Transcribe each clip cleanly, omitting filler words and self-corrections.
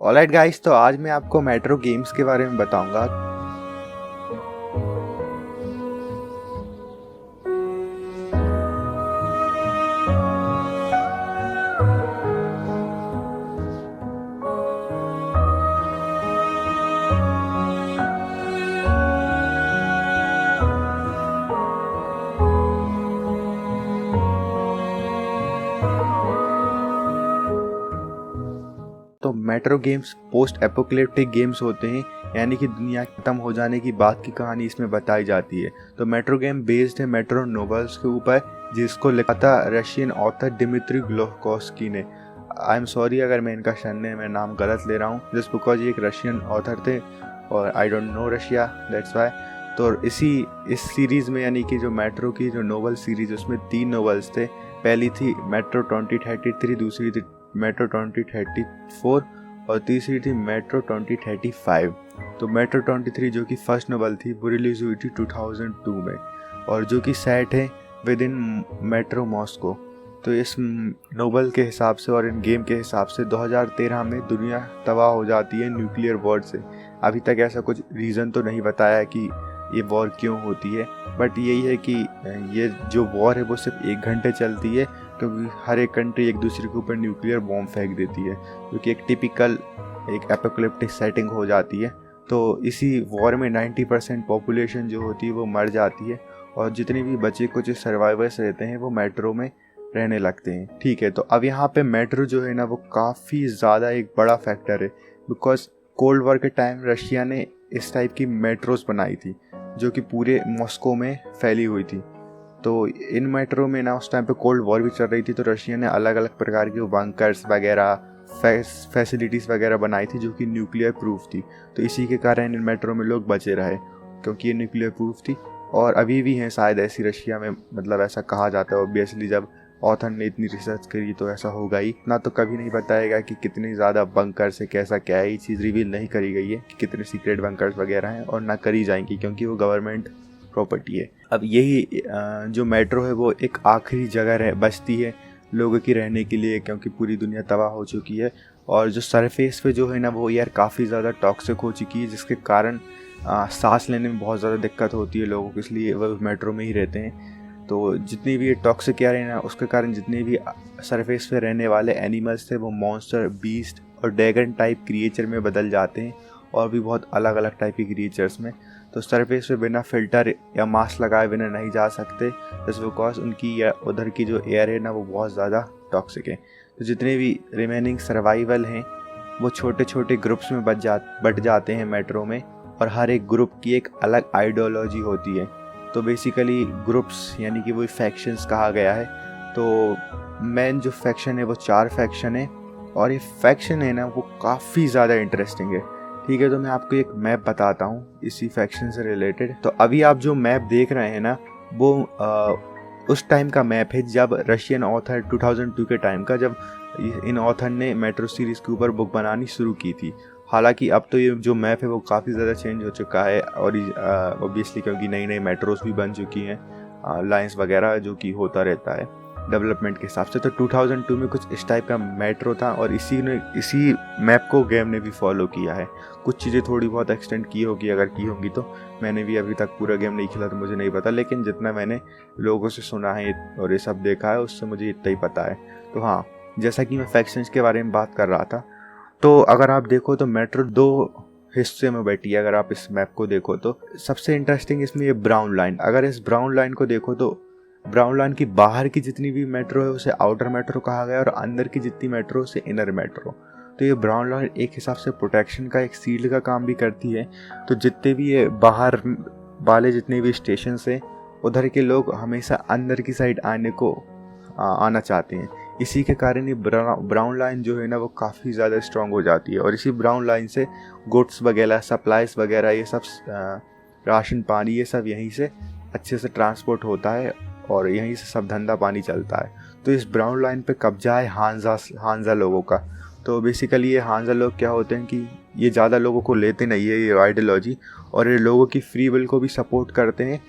Alright guys, तो आज मैं आपको मेट्रो गेम्स के बारे में बताऊंगा। तो metro games post apocalyptic games होते हैं, यानी कि दुनिया खत्म हो जाने की बात की कहानी इसमें बताई जाती है। तो मेट्रो गेम बेस्ड है मेट्रो नोवेल्स के ऊपर, जिसको लिखा था रशियन ऑथर डिमित्री ग्लोखोव्स्की ने। आई एम सॉरी अगर मैं इनका सरनेम में नाम गलत ले रहा हूँ, जस्ट बिकॉज ये एक रशियन ऑथर थे और I don't know Russia, that's why. तो इस सीरीज़ में, यानी कि जो मेट्रो की जो नोवेल सीरीज, उसमें 3 नोवेल्स थे। पहली थी मेट्रो 2033, दूसरी थी मेट्रो 2034 और तीसरी थी मेट्रो 2035। तो मेट्रो 23 जो कि फर्स्ट नोवेल थी, वो रिलीज हुई थी 2002 में, और जो कि सेट है विद इन मेट्रो मॉस्को। तो इस नोवेल के हिसाब से और इन गेम के हिसाब से 2013 में दुनिया तबाह हो जाती है न्यूक्लियर वॉर से। अभी तक ऐसा कुछ रीज़न तो नहीं बताया कि ये वॉर क्यों होती है, बट यही है कि ये जो वॉर है वो सिर्फ 1 घंटे चलती है, क्योंकि हर एक कंट्री एक दूसरे के ऊपर न्यूक्लियर बॉम्ब फेंक देती है, जो कि एक टिपिकल एक एपोकलिप्टिक सेटिंग हो जाती है। तो इसी वॉर में 90% पॉपुलेशन जो होती है वो मर जाती है, और जितने भी बचे कुछ सर्वाइवर्स रहते हैं वो मेट्रो में रहने लगते हैं। ठीक है, तो अब यहाँ पे मेट्रो जो है ना, वो काफ़ी ज़्यादा एक बड़ा फैक्टर है, बिकॉज कोल्ड वॉर के टाइम रशिया ने इस टाइप की मेट्रोज बनाई थी जो कि पूरे मॉस्को में फैली हुई थी। तो इन मेट्रो में ना उस टाइम पे कोल्ड वॉर भी चल रही थी, तो रशिया ने अलग अलग प्रकार के बंकर्स वगैरह फैसिलिटीज़ वगैरह बनाई थी जो कि न्यूक्लियर प्रूफ थी। तो इसी के कारण इन मेट्रो में लोग बचे रहे, क्योंकि ये न्यूक्लियर प्रूफ थी। और अभी भी हैं शायद ऐसी रशिया में, मतलब ऐसा कहा जाता है। ऑब्वियसली जब ऑथर ने इतनी रिसर्च करी तो ऐसा होगा ही ना, तो कभी नहीं बताएगा कि कितनी ज़्यादा बंकर्स है, कैसा क्या है। ये चीज़ रिवील नहीं करी गई है कि कितने सीक्रेट बंकर्स वगैरह हैं, और ना करी जाएंगी, क्योंकि वो गवर्नमेंट प्रॉपर्टी है। अब यही जो मेट्रो है वो एक आखिरी जगह बचती है लोगों की रहने के लिए, क्योंकि पूरी दुनिया तबाह हो चुकी है। और जो सरफेस पे जो है ना, वो एयर काफ़ी ज़्यादा टॉक्सिक हो चुकी है, जिसके कारण सांस लेने में बहुत ज़्यादा दिक्कत होती है लोगों को, इसलिए वो मेट्रो में ही रहते हैं। तो जितनी भी टॉक्सिक एयर है ना, उसके कारण जितने भी सरफेस पे रहने वाले एनिमल्स थे वो मॉन्स्टर, बीस्ट और ड्रैगन टाइप क्रिएचर में बदल जाते हैं, और भी बहुत अलग अलग टाइप के क्रिएचर्स में। तो सरफेस पे बिना फिल्टर या मास्क लगाए बिना नहीं जा सकते, जस्ट बिकॉज उनकी या उधर की जो एयर है ना, वो बहुत ज़्यादा टॉक्सिक है। तो जितने भी रिमेनिंग सर्वाइवल हैं वो छोटे छोटे ग्रुप्स में बट जाते हैं मेट्रो में, और हर एक ग्रुप की एक अलग आइडियोलॉजी होती है। तो बेसिकली ग्रुप्स यानी कि वही फैक्शंस कहा गया है। तो मेन जो फैक्शन है वो 4 फैक्शन है, और ये फैक्शन है ना वो काफ़ी ज़्यादा इंटरेस्टिंग है। ठीक है, तो मैं आपको एक मैप बताता हूँ इसी फैक्शन से रिलेटेड। तो अभी आप जो मैप देख रहे हैं ना, वो उस टाइम का मैप है जब रशियन ऑथर 2002 के टाइम का, जब इन ऑथर ने मेट्रो सीरीज़ के ऊपर बुक बनानी शुरू की थी। हालांकि अब तो ये जो मैप है वो काफ़ी ज़्यादा चेंज हो चुका है, और ऑब्वियसली क्योंकि नई नई मेट्रोस भी बन चुकी हैं, लाइंस वगैरह, जो कि होता रहता है डेवलपमेंट के हिसाब से। तो 2002 में कुछ इस टाइप का मेट्रो था, और इसी मैप को गेम ने भी फॉलो किया है। कुछ चीज़ें थोड़ी बहुत एक्सटेंड की होगी, अगर की होंगी तो। मैंने भी अभी तक पूरा गेम नहीं खेला तो मुझे नहीं पता, लेकिन जितना मैंने लोगों से सुना है और ये सब देखा है, उससे मुझे इतना ही पता है। तो हाँ, जैसा कि मैं फैक्शंस के बारे में बात कर रहा था, तो अगर आप देखो तो मेट्रो 2 हिस्से में बैठी है। अगर आप इस मैप को देखो तो सबसे इंटरेस्टिंग इसमें ये ब्राउन लाइन। अगर इस ब्राउन लाइन को देखो तो ब्राउन लाइन की बाहर की जितनी भी मेट्रो है उसे आउटर मेट्रो कहा गया, और अंदर की जितनी मेट्रो उसे इनर मेट्रो। तो ये ब्राउन लाइन एक हिसाब से प्रोटेक्शन का, एक शील्ड का काम भी करती है। तो जितने भी ये बाहर वाले जितने भी स्टेशन हैं, उधर के लोग हमेशा अंदर की साइड आना चाहते हैं। इसी के कारण ये ब्राउन लाइन जो है ना वो काफ़ी ज़्यादा स्ट्रांग हो जाती है, और इसी ब्राउन लाइन से गुड्स वगैरह, सप्लाईज वगैरह, ये सब राशन पानी, ये सब यहीं से अच्छे से ट्रांसपोर्ट होता है, और यहीं से सब धंधा पानी चलता है। तो इस ब्राउन लाइन पे कब्जा है हांजा लोगों का। तो बेसिकली ये हांजा लोग क्या होते हैं कि ये ज़्यादा लोगों को लेते नहीं है ये आइडियोलॉजी, और ये लोगों की फ्री विल को भी सपोर्ट करते हैं,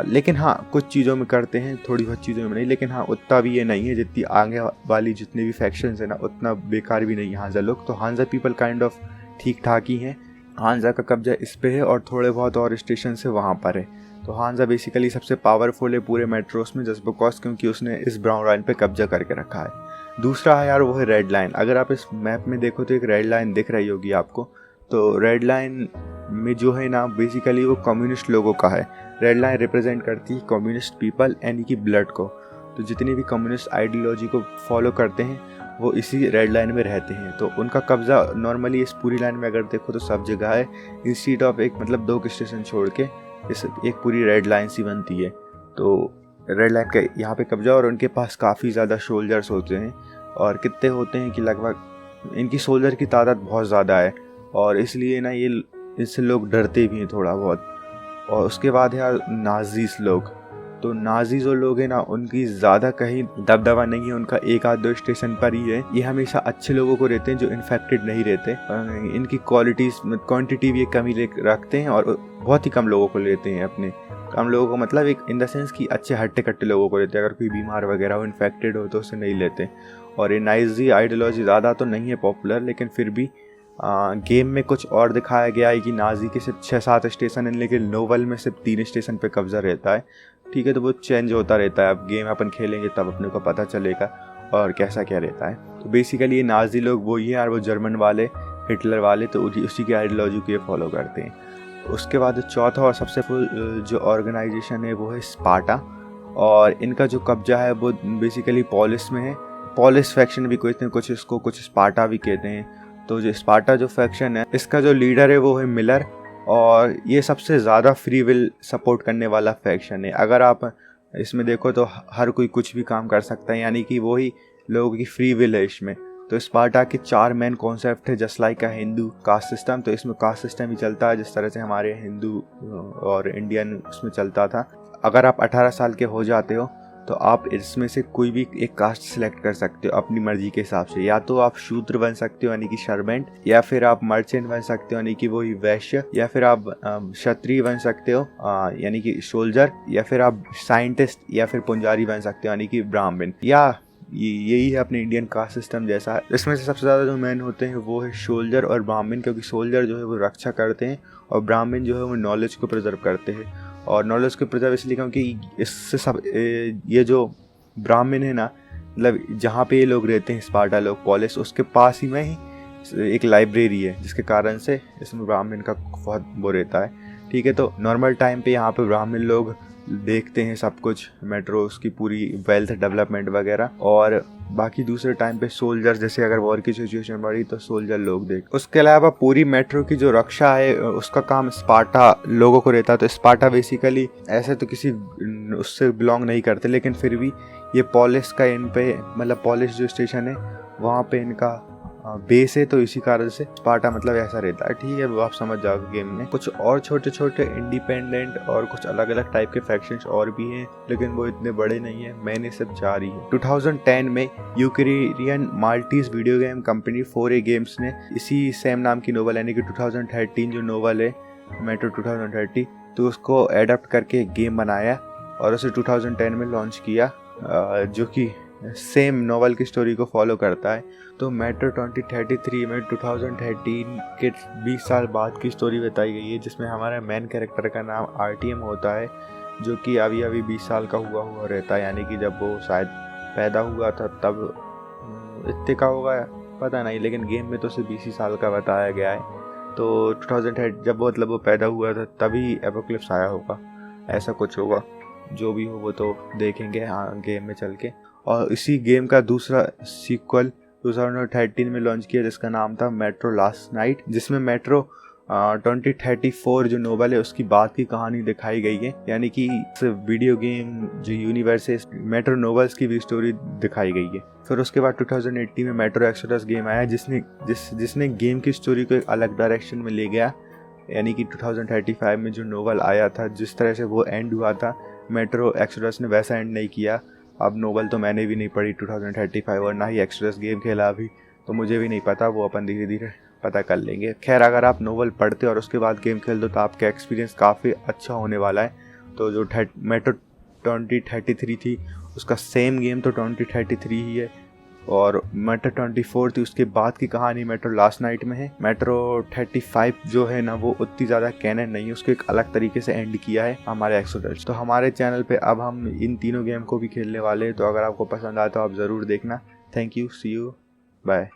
लेकिन हाँ कुछ चीज़ों में करते हैं, थोड़ी बहुत चीज़ों में नहीं, लेकिन हाँ उतना भी ये नहीं है जितनी आगे वाली जितने भी फैक्शंस है ना उतना बेकार भी नहीं है हांजा लोग। तो हांजा पीपल काइंड ऑफ ठीक ठाक ही हैं। हांजा का कब्जा इस पे है और थोड़े बहुत और स्टेशन से वहाँ पर है। तो हांजा बेसिकली सबसे पावरफुल है पूरे मेट्रोस में जस्ट बिकॉज क्योंकि उसने इस ब्राउन लाइन पे कब्जा करके रखा है। दूसरा है यार वो है रेड लाइन। अगर आप इस मैप में देखो तो एक रेड लाइन दिख रही होगी आपको। तो रेड लाइन में जो है ना बेसिकली वो कम्युनिस्ट लोगों का है। रेड लाइन रिप्रेजेंट करती है कम्युनिस्ट पीपल यानी कि ब्लड को। तो जितने भी कम्युनिस्ट आइडियोलॉजी को फॉलो करते हैं वो इसी रेड लाइन में रहते हैं। तो उनका कब्जा नॉर्मली इस पूरी लाइन में अगर देखो तो सब जगह है। इंस्टीड ऑफ एक मतलब 2 स्टेशन छोड़ के इस एक पूरी रेड लाइन सी बनती है। तो रेड लाइन का यहाँ पे कब्जा और उनके पास काफ़ी ज़्यादा सोल्जर्स होते हैं। और कितने होते हैं कि लगभग इनकी सोल्जर की तादाद बहुत ज़्यादा है और इसलिए ना ये इससे लोग डरते भी हैं थोड़ा बहुत। और उसके बाद है यार नाजीज लोग। तो नाजी जो लोग हैं ना उनकी ज़्यादा कहीं दबदबा नहीं है, उनका 1-2 स्टेशन पर ही है। ये हमेशा अच्छे लोगों को रहते हैं जो इन्फेक्टेड नहीं रहते। इनकी क्वांटिटी भी कम ही रखते हैं और बहुत ही कम लोगों को लेते हैं अपने। कम लोगों को मतलब एक इन द सेंस कि अच्छे हट्टे कट्टे लोगों को लेते हैं। अगर कोई बीमार वगैरह हो इन्फेक्टेड हो तो उसे नहीं लेते। और ये नाजी आइडियोलॉजी ज़्यादा तो नहीं है पॉपुलर, लेकिन फिर भी गेम में कुछ और दिखाया गया है कि नाजी के सिर्फ 6-7 स्टेशन हैं, लेकिन नोवेल में सिर्फ 3 स्टेशन पे कब्जा रहता है। ठीक है, तो वो चेंज होता रहता है। अब गेम अपन खेलेंगे तब अपने को पता चलेगा और कैसा क्या रहता है। तो बेसिकली ये नाजी लोग वही हैं और वो जर्मन वाले हिटलर वाले तो उसी की आइडियोलॉजी को ये फॉलो करते हैं। उसके बाद चौथा और सबसे जो ऑर्गेनाइजेशन है वो है स्पार्टा। और इनका जो कब्जा है वो बेसिकली पॉलिस में है। पॉलिस फैक्शन भी कहते हैं कुछ, इसको कुछ स्पार्टा भी कहते हैं। तो जो स्पार्टा जो फैक्शन है इसका जो लीडर है वो है मिलर और ये सबसे ज़्यादा फ्री विल सपोर्ट करने वाला फैक्शन है। अगर आप इसमें देखो तो हर कोई कुछ भी काम कर सकता है, यानी कि वही लोगों की फ्री विल है इसमें। तो स्पार्टा के 4 मेन कॉन्सेप्ट है जस्ट लाइक अ हिंदू कास्ट सिस्टम। तो इसमें कास्ट सिस्टम ही चलता है जिस तरह से हमारे हिंदू और इंडियन उसमें चलता था। अगर आप 18 साल के हो जाते हो तो आप इसमें से कोई भी एक कास्ट सिलेक्ट कर सकते हो अपनी मर्जी के हिसाब से। या तो आप शूद्र बन सकते हो यानी कि सर्वेंट, या फिर आप मर्चेंट बन सकते हो यानी कि वही वैश्य, या फिर आप क्षत्रिय बन सकते हो यानी कि सोल्जर, या फिर आप साइंटिस्ट या फिर पुंजारी बन सकते हो यानी कि ब्राह्मण। या यही है अपने इंडियन कास्ट सिस्टम जैसा। इसमें से सबसे ज़्यादा जो मैन होते हैं वो है सोल्जर और ब्राह्मण, क्योंकि सोल्जर जो है वो रक्षा करते हैं और ब्राह्मण जो है वो नॉलेज को प्रिजर्व करते हैं। और नॉलेज को प्रिजर्व इसलिए क्योंकि इससे सब ये जो ब्राह्मण है ना, मतलब जहाँ पे ये लोग रहते हैं स्पार्टा लोग पॉलिस, उसके पास ही में ही एक लाइब्रेरी है जिसके कारण से इसमें ब्राह्मण का बहुत वो रहता है। ठीक है, तो नॉर्मल टाइम पे यहाँ पे ब्राह्मण लोग देखते हैं सब कुछ, मेट्रोस की पूरी वेल्थ डेवलपमेंट वगैरह। और बाकी दूसरे टाइम पे सोल्जर, जैसे अगर वॉर की सिचुएशन बढ़ी तो सोल्जर लोग देख। उसके अलावा पूरी मेट्रो की जो रक्षा है उसका काम स्पार्टा लोगों को रहता है। तो स्पार्टा बेसिकली ऐसे तो किसी उससे बिलोंग नहीं करते, लेकिन फिर भी ये पॉलिस का इन पे मतलब पॉलिस जो स्टेशन है वहाँ पे इनका बेस है। तो इसी कारण से स्पार्टा मतलब ऐसा रहता है। ठीक है, वो आप समझ जाओगे। गेम में कुछ और छोटे छोटे इंडिपेंडेंट और कुछ अलग अलग टाइप के फैक्शंस और भी हैं, लेकिन वो इतने बड़े नहीं है। मैंने सिर्फ 4 ही है। 2010 में Ukrainian Maltese video game company 4A games ने इसी सेम नाम की नोवेल यानी कि 2013 जो नोवेल है मेट्रो 2030, तो उसको एडाप्ट करके एक गेम बनाया और उसे 2010 में लॉन्च किया, जो कि सेम नोवेल की स्टोरी को फॉलो करता है। तो मेट्रो 2033 में 2013 के 20 साल बाद की स्टोरी बताई गई है, जिसमें हमारे मेन कैरेक्टर का नाम RTM होता है, जो कि अभी 20 साल का हुआ रहता है। यानी कि जब वो शायद पैदा हुआ था तब इतने का होगा पता नहीं, लेकिन गेम में तो सिर्फ 20 साल का बताया गया है। तो 2030 जब मतलब वो पैदा हुआ था तभी एपोकलिप्स आया होगा, ऐसा कुछ होगा। जो भी हो वो तो देखेंगे गेम में चल के। और इसी गेम का दूसरा सीक्वल 2013 में लॉन्च किया जिसका नाम था मेट्रो लास्ट नाइट, जिसमें मेट्रो 2034 जो नोवेल है उसकी बात की कहानी दिखाई गई है। यानी कि इस वीडियो गेम जो यूनिवर्स है मेट्रो नोवेल्स की भी स्टोरी दिखाई गई है। फिर उसके बाद 2080 में मेट्रो एक्सोडस गेम आया जिसने गेम की स्टोरी को एक अलग डायरेक्शन में ले गया। यानी कि 2035 में जो नोवेल आया था जिस तरह से वो एंड हुआ था, मेट्रो एक्सोडस ने वैसा एंड नहीं किया। अब नोवेल तो मैंने भी नहीं पढ़ी 2035 और ना ही एक्सोडस गेम खेला अभी, तो मुझे भी नहीं पता, वो अपन धीरे धीरे पता कर लेंगे। खैर, अगर आप नोवेल पढ़ते और उसके बाद गेम खेल दो तो आपका एक्सपीरियंस काफ़ी अच्छा होने वाला है। तो जो मेट्रो 2033 थी उसका सेम गेम तो 2033 ही है, और मेट्रो 24 थी उसके बाद की कहानी मेट्रो लास्ट नाइट में है। मेट्रो 35 जो है ना वो उतनी ज़्यादा कैनन नहीं है, उसको एक अलग तरीके से एंड किया है हमारे एक्सोडस। तो हमारे चैनल पे अब हम इन तीनों गेम को भी खेलने वाले हैं, तो अगर आपको पसंद आए तो आप ज़रूर देखना। Thank you, see you, bye.